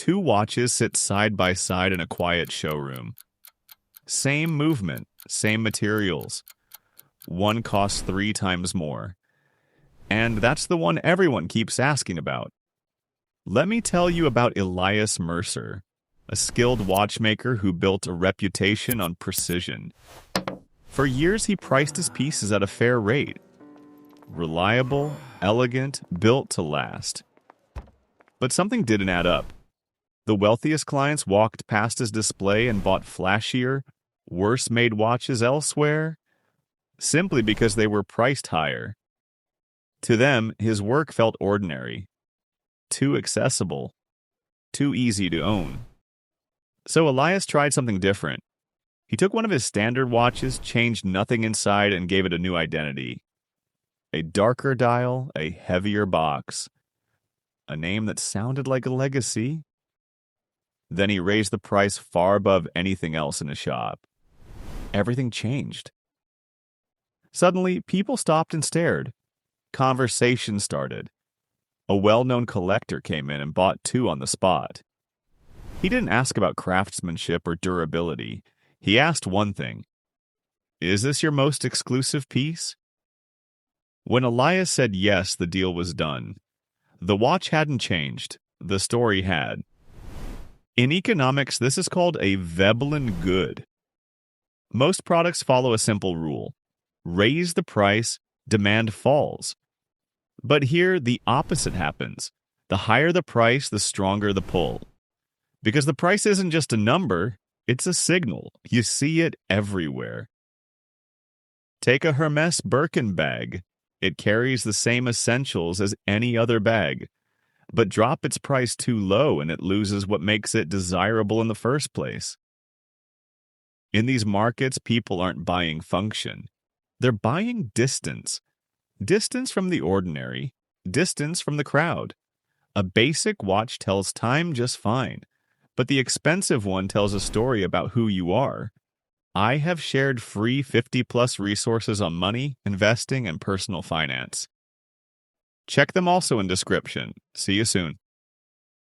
Two watches sit side by side in a quiet showroom. Same movement, same materials. One costs 3 times more. And that's the one everyone keeps asking about. Let me tell you about Elias Mercer, a skilled watchmaker who built a reputation on precision. For years, he priced his pieces at a fair rate. Reliable, elegant, built to last. But something didn't add up. The wealthiest clients walked past his display and bought flashier, worse-made watches elsewhere, simply because they were priced higher. To them, his work felt ordinary, too accessible, too easy to own. So Elias tried something different. He took one of his standard watches, changed nothing inside, and gave it a new identity. A darker dial, a heavier box. A name that sounded like a legacy. Then he raised the price far above anything else in the shop. Everything changed. Suddenly, people stopped and stared. Conversation started. A well-known collector came in and bought 2 on the spot. He didn't ask about craftsmanship or durability. He asked one thing. Is this your most exclusive piece? When Elias said yes, the deal was done. The watch hadn't changed. The story had. In economics, this is called a Veblen good. Most products follow a simple rule. Raise the price, demand falls. But here, the opposite happens. The higher the price, the stronger the pull. Because the price isn't just a number, it's a signal. You see it everywhere. Take a Hermes Birkin bag. It carries the same essentials as any other bag. But drop its price too low and it loses what makes it desirable in the first place. In these markets, people aren't buying function. They're buying distance. Distance from the ordinary. Distance from the crowd. A basic watch tells time just fine, but the expensive one tells a story about who you are. I have shared free 50-plus resources on money, investing, and personal finance. Check them also in description. See you soon.